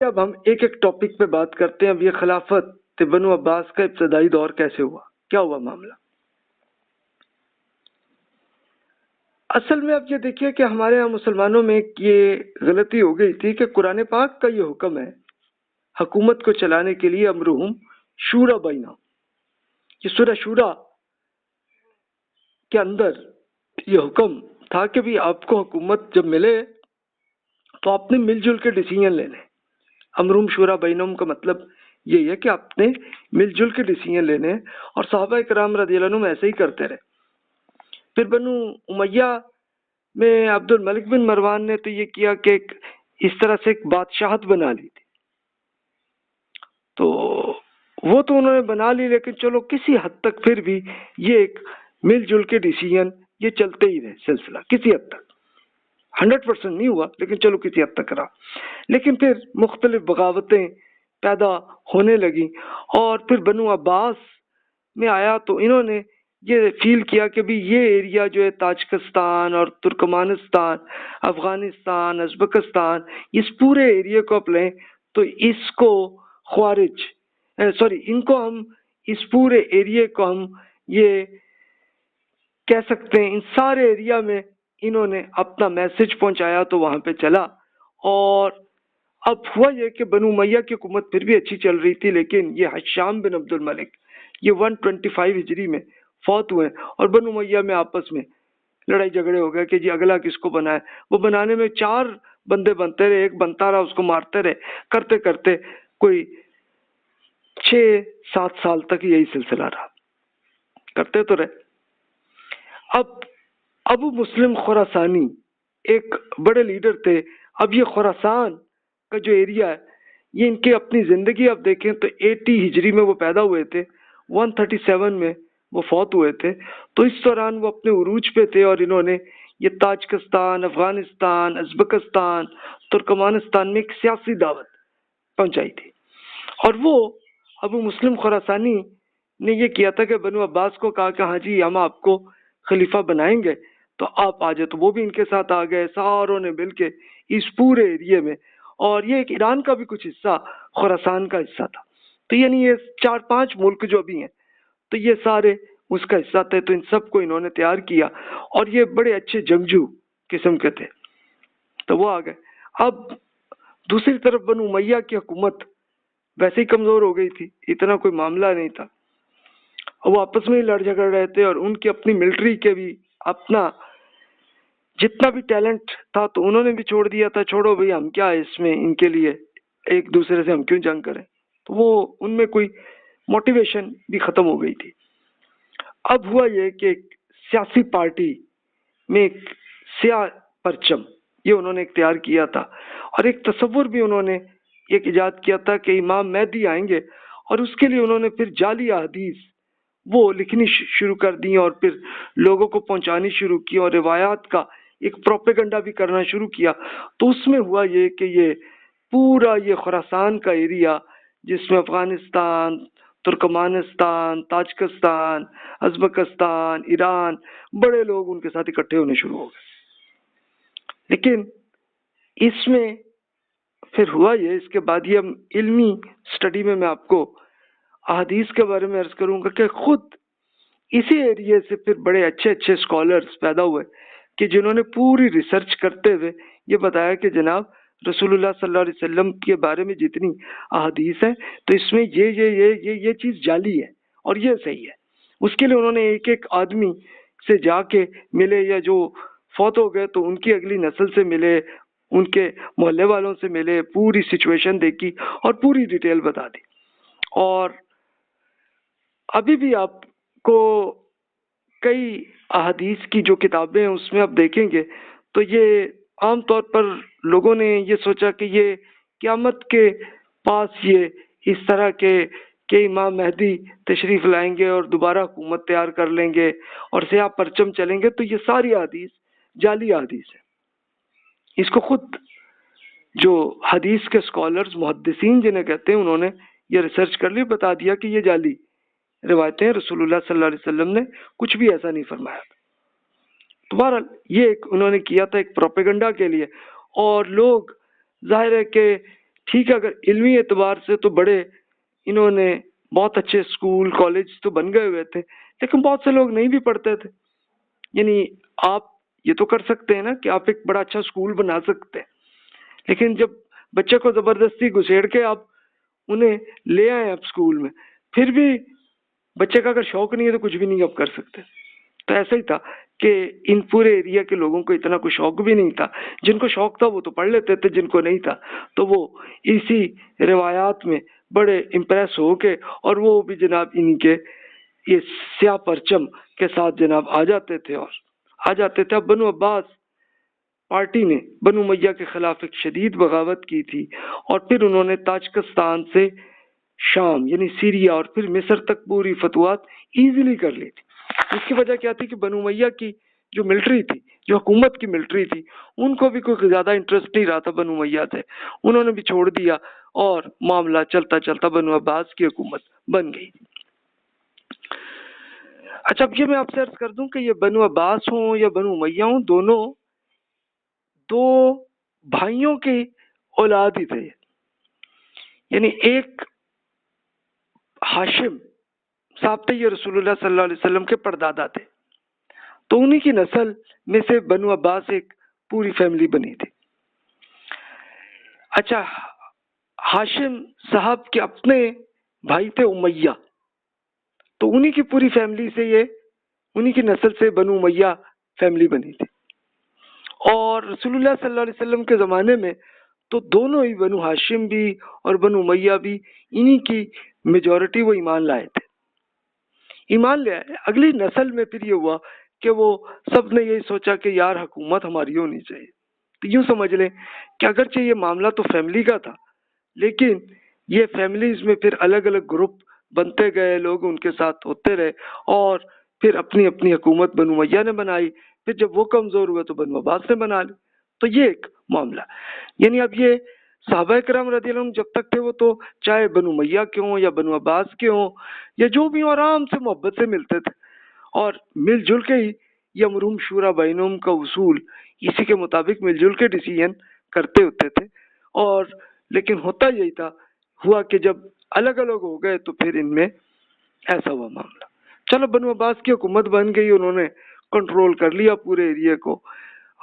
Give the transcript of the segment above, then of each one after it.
اب ہم ایک ایک ٹاپک پہ بات کرتے ہیں. اب یہ خلافت بنو عباس کا ابتدائی دور کیسے ہوا، کیا ہوا معاملہ؟ اصل میں اب یہ دیکھیے کہ ہمارے یہاں مسلمانوں میں یہ غلطی ہو گئی تھی کہ قرآن پاک کا یہ حکم ہے حکومت کو چلانے کے لیے امرہم شورا بینا. یہ سورہ شورا کے اندر یہ حکم تھا کہ بھی آپ کو حکومت جب ملے تو آپ نے مل جل کے ڈیسیجن لینے. امرہم شورا بینہم کا مطلب یہی ہے کہ آپ نے مل جل کے ڈیسیجن لینے، اور صحابہ کرام رضی اللہ عنہم ایسے ہی کرتے رہے. پھر بنو امیہ میں عبد الملک بن مروان نے تو یہ کیا کہ اس طرح سے ایک بادشاہت بنا لی تھی. تو وہ تو انہوں نے بنا لی، لیکن چلو کسی حد تک پھر بھی یہ ایک مل جل کے ڈیسیجن یہ چلتے ہی رہے سلسلہ کسی حد تک. 100% نہیں ہوا لیکن چلو کسی حد تک رہا. لیکن پھر مختلف بغاوتیں پیدا ہونے لگی، اور پھر بنو عباس میں آیا تو انہوں نے یہ فیل کیا کہ بھی یہ ایریا جو ہے تاجکستان اور ترکمانستان، افغانستان، ازبکستان، اس پورے ایریا کو آپ لیں تو اس کو ان کو ہم اس پورے ایریا کو ہم یہ کہہ سکتے ہیں ان سارے ایریا میں انہوں نے اپنا میسج پہنچایا تو وہاں پہ چلا. اور اب ہوا یہ کہ بنو امیہ کی حکومت پھر بھی اچھی چل رہی تھی، لیکن یہ حشام بن عبد الملک یہ 125 ہجری میں فوت ہوئے، اور بنو امیہ میں آپس میں لڑائی جھگڑے ہو گئے کہ جی اگلا کس کو بنائے. وہ بنانے میں 4 بندے بنتے رہے، ایک بنتا رہا، اس کو مارتے رہے، کرتے کرتے کوئی 6-7 سال تک یہی سلسلہ رہا، کرتے تو رہے. اب ابو مسلم خراسانی ایک بڑے لیڈر تھے. اب یہ خراسان کا جو ایریا ہے یہ ان کے اپنی زندگی آپ دیکھیں تو 80 ہجری میں وہ پیدا ہوئے تھے، 137 میں وہ فوت ہوئے تھے. تو اس دوران وہ اپنے عروج پہ تھے، اور انہوں نے یہ تاجکستان، افغانستان، ازبکستان، ترکمانستان میں ایک سیاسی دعوت پہنچائی تھی. اور وہ ابو مسلم خراسانی نے یہ کیا تھا کہ بنو عباس کو کہا کہ ہاں جی ہم آپ کو خلیفہ بنائیں گے تو آپ آ جائے. تو وہ بھی ان کے ساتھ آ گئے، ساروں نے مل کے اس پورے ایریے میں. اور یہ ایک ایران کا بھی کچھ حصہ خراسان کا حصہ تھا. تو یعنی یہ 4-5 ملک جو بھی ہیں تو یہ سارے اس کا حصہ تھے. تو ان سب کو انہوں نے تیار کیا، اور یہ بڑے اچھے جنگجو قسم کے تھے. تو وہ آ گئے. اب دوسری طرف بنو امیہ کی حکومت ویسے ہی کمزور ہو گئی تھی، اتنا کوئی معاملہ نہیں تھا، وہ آپس میں ہی لڑ جھگڑ رہے تھے، اور ان کی اپنی ملٹری کے بھی اپنا جتنا بھی ٹیلنٹ تھا تو انہوں نے بھی چھوڑ دیا تھا. چھوڑو بھئی ہم کیا اس میں ان کے لیے ایک دوسرے سے ہم کیوں جنگ کریں. تو وہ ان میں کوئی موٹیویشن بھی ختم ہو گئی تھی. اب ہوا یہ کہ ایک سیاسی پارٹی میں ایک سیاہ پرچم یہ انہوں نے اختیار کیا تھا، اور ایک تصور بھی انہوں نے ایک ایجاد کیا تھا کہ امام مہدی آئیں گے. اور اس کے لیے انہوں نے پھر جعلی احادیث وہ لکھنی شروع کر دی، اور پھر لوگوں کو پہنچانی شروع کی، اور روایات کا ایک پروپیگنڈا بھی کرنا شروع کیا. تو اس میں ہوا یہ کہ یہ پورا یہ خراسان کا ایریا جس میں Afghanistan, Turkmenistan, Tajikistan, Uzbekistan, Iran, بڑے لوگ ان کے ساتھ اکٹھے ہونے شروع ہو گئے. لیکن اس میں پھر ہوا یہ، اس کے بعد یہ علمی سٹڈی میں آپ کو احادیث کے بارے میں عرض کروں گا کہ خود اسی ایریے سے پھر بڑے اچھے اچھے اسکالرز پیدا ہوئے کہ جنہوں نے پوری ریسرچ کرتے ہوئے یہ بتایا کہ جناب رسول اللہ صلی اللہ علیہ وسلم کے بارے میں جتنی احادیث ہیں تو اس میں یہ چیز جعلی ہے اور یہ صحیح ہے. اس کے لیے انہوں نے ایک ایک آدمی سے جا کے ملے، یا جو فوت ہو گئے تو ان کی اگلی نسل سے ملے، ان کے محلے والوں سے ملے، پوری سچویشن دیکھی اور پوری ڈیٹیل بتا دی. اور ابھی بھی آپ کو کئی احادیث کی جو کتابیں ہیں اس میں آپ دیکھیں گے تو یہ عام طور پر لوگوں نے یہ سوچا کہ یہ قیامت کے پاس یہ اس طرح کے کہ امام مہدی تشریف لائیں گے اور دوبارہ حکومت تیار کر لیں گے اور سیاہ پرچم چلیں گے. تو یہ ساری حدیث جعلی حدیث ہے. اس کو خود جو حدیث کے اسکالرز محدثین جنہیں کہتے ہیں انہوں نے یہ ریسرچ کر لی، بتا دیا کہ یہ جعلی روایتیں، رسول اللہ صلی اللہ علیہ وسلم نے کچھ بھی ایسا نہیں فرمایا. تو بہرحال یہ ایک انہوں نے کیا تھا ایک پروپیگنڈا کے لیے، اور لوگ ظاہر ہے کہ ٹھیک ہے، اگر علمی اعتبار سے تو بڑے انہوں نے بہت اچھے اسکول کالج تو بن گئے ہوئے تھے، لیکن بہت سے لوگ نہیں بھی پڑھتے تھے. یعنی آپ یہ تو کر سکتے ہیں نا کہ آپ ایک بڑا اچھا اسکول بنا سکتے ہیں، لیکن جب بچے کو زبردستی گھسیڑ کے آپ انہیں لے آئے آپ اسکول میں، پھر بھی بچے کا اگر شوق نہیں ہے تو کچھ بھی نہیں آپ کر سکتے. تو ایسا ہی تھا کہ ان پورے ایریا کے لوگوں کو اتنا کوئی شوق بھی نہیں تھا. جن کو شوق تھا وہ تو پڑھ لیتے تھے، جن کو نہیں تھا تو وہ اسی روایات میں بڑے امپریس ہو کے اور وہ بھی جناب ان کے یہ سیاہ پرچم کے ساتھ جناب آ جاتے تھے اور آ جاتے تھے. اب بنو عباس پارٹی نے بنو امیہ کے خلاف ایک شدید بغاوت کی تھی اور پھر انہوں نے تاجکستان سے شام یعنی سیریا اور پھر مصر تک پوری فتوحات ایزیلی کر لی تھی. اس کی وجہ کیا تھی کہ بنو امیہ کی جو ملٹری تھی، جو حکومت کی ملٹری تھی، ان کو بھی کوئی زیادہ انٹرسٹ نہیں رہا تھا بنو امیہ سے، انہوں نے بھی چھوڑ دیا اور معاملہ چلتا چلتا بنو عباس کی حکومت بن گئی. اچھا، اب یہ میں آپ سے عرض کر دوں کہ یہ بنو عباس ہوں یا بنو امیہ ہوں، دونوں دو بھائیوں کی اولاد ہی تھے. یعنی ایک ہاشم صاحب تھے، یہ رسول اللہ صلی اللہ علیہ وسلم کے پردادا تھے، تو انہی کی نسل میں سے بنو عباس ایک پوری فیملی بنی تھی. اچھا، ہاشم صاحب کے اپنے بھائی تھے امیہ، تو انہی کی پوری فیملی سے یہ انہی کی نسل سے بنو امیہ فیملی بنی تھی. اور رسول اللہ صلی اللہ علیہ وسلم کے زمانے میں تو دونوں ہی بنو ہاشم بھی اور بنو امیہ بھی انہی کی میجورٹی وہ ایمان لائے تھے، ایمان لے آئے. اگلی نسل میں پھر یہ ہوا کہ وہ سب نے یہی سوچا کہ یار حکومت ہماری ہونی چاہیے. تو یوں سمجھ لیں کہ اگرچہ یہ معاملہ تو فیملی کا تھا، لیکن یہ فیملیز میں پھر الگ الگ گروپ بنتے گئے، لوگ ان کے ساتھ ہوتے رہے اور پھر اپنی اپنی حکومت بنو امیہ نے بنائی. پھر جب وہ کمزور ہوئے تو بنو عباس نے بنا لی. تو یہ ایک معاملہ. یعنی اب یہ صحابہ کرام رضی اللہ عنہم جب تک تھے وہ تو چاہے بنو امیہ کے ہوں یا بنو عباس کے ہوں یا جو بھی آرام سے محبت سے ملتے تھے اور مل جل کے ہی یمرہم شورا بینہم کا اصول اسی کے مطابق مل جل کے ڈیسیژن کرتے ہوتے تھے. اور لیکن ہوتا یہی تھا، ہوا کہ جب الگ الگ ہو گئے تو پھر ان میں ایسا ہوا معاملہ. چلو بنو عباس کی حکومت بن گئی، انہوں نے کنٹرول کر لیا پورے ایریا کو.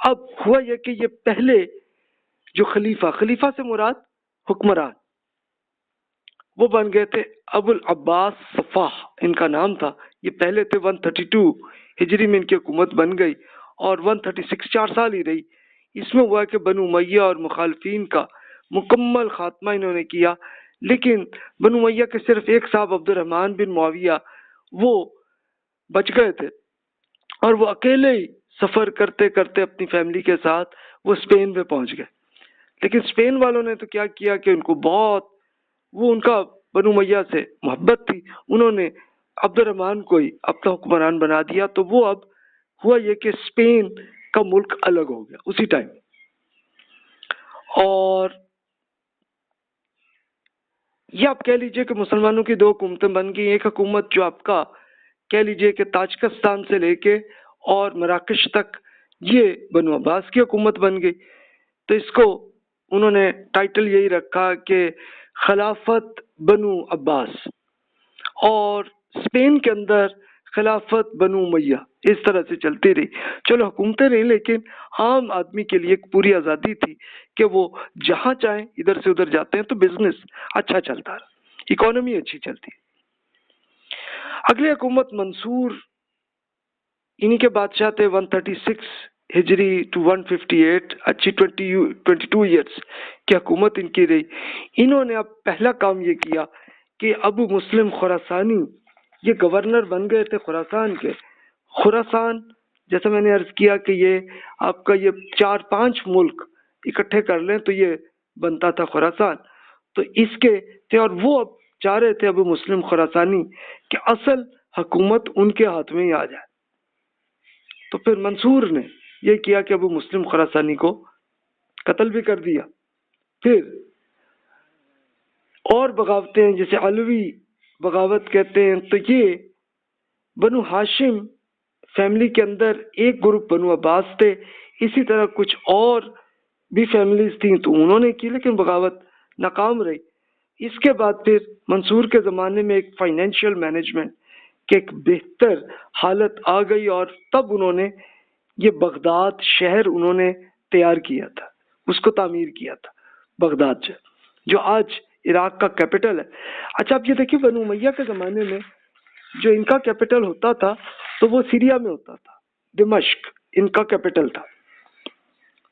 اب ہوا یہ کہ یہ پہلے جو خلیفہ سے مراد حکمران، وہ بن گئے تھے ابو العباس صفاح ان کا نام تھا. یہ پہلے تھے 132 ہجری میں ان کی حکومت بن گئی اور 136 4 سال ہی رہی. اس میں ہوا کہ بنو امیہ اور مخالفین کا مکمل خاتمہ انہوں نے کیا. لیکن بنو امیہ کے صرف ایک صاحب عبد الرحمن بن معاویہ وہ بچ گئے تھے اور وہ اکیلے ہی سفر کرتے کرتے اپنی فیملی کے ساتھ وہ اسپین میں پہنچ گئے. لیکن اسپین والوں نے تو کیا کیا کہ ان کو بہت وہ ان کا بنو امیہ سے محبت تھی، انہوں نے عبد الرحمن کو ہی اپنا حکمران بنا دیا. تو وہ اب ہوا یہ کہ اسپین کا ملک الگ ہو گیا اسی ٹائم. اور یہ آپ کہہ لیجئے کہ مسلمانوں کی دو حکومتیں بن گئی. ایک حکومت جو آپ کا کہہ لیجئے کہ تاجکستان سے لے کے اور مراکش تک یہ بنو عباس کی حکومت بن گئی. تو اس کو انہوں نے ٹائٹل یہی رکھا کہ خلافت بنو عباس، اور اسپین کے اندر خلافت بنو امیہ. اس طرح سے چلتی رہی. چلو حکومتیں رہی، لیکن عام آدمی کے لیے ایک پوری آزادی تھی کہ وہ جہاں چاہیں ادھر سے ادھر جاتے ہیں تو بزنس اچھا چلتا رہا، اکانومی اچھی چلتی. اگلی حکومت منصور انہی کے بادشاہ تھے 136 ہجری ٹو 158. اچھی 22 ایئرس کی حکومت ان کی رہی. انہوں نے اب پہلا کام یہ کیا کہ ابو مسلم خراسانی یہ گورنر بن گئے تھے خراسان کے. خراسان جیسا میں نے عرض کیا کہ یہ آپ کا یہ 4-5 ملک اکٹھے کر لیں تو یہ بنتا تھا خراسان. تو اس کے تھے اور وہ اب چاہ رہے تھے ابو مسلم خراسانی کہ اصل حکومت ان کے ہاتھ میں ہی آ جائے. تو پھر منصور نے یہ کیا کہ ابو مسلم خراسانی کو قتل بھی کر دیا. پھر اور بغاوتیں ہیں جسے علوی بغاوت کہتے ہیں. تو یہ بنو ہاشم فیملی کے اندر ایک گروپ بنو عباس تھے، اسی طرح کچھ اور بھی فیملیز تھیں تو انہوں نے کی، لیکن بغاوت ناکام رہی. اس کے بعد پھر منصور کے زمانے میں ایک فائنینشیل مینجمنٹ کی ایک بہتر حالت آ گئی اور تب انہوں نے یہ بغداد شہر انہوں نے تیار کیا تھا، اس کو تعمیر کیا تھا، بغداد جو آج عراق کا کیپٹل ہے. اچھا آپ یہ دیکھیے بنو امیہ کے زمانے میں جو ان کا کیپٹل ہوتا تھا تو وہ سیریا میں ہوتا تھا، دمشق ان کا کیپٹل تھا.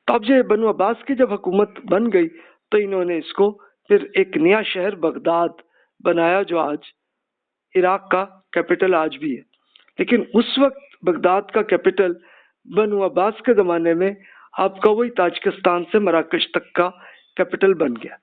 تو اب یہ بنو عباس کی جب حکومت بن گئی تو انہوں نے اس کو پھر ایک نیا شہر بغداد بنایا جو آج عراق کا کیپٹل آج بھی ہے. لیکن اس وقت بغداد کا کیپٹل بنو عباس کے زمانے میں آپ کا وہی تاجکستان سے مراکش تک کا کیپٹل بن گیا.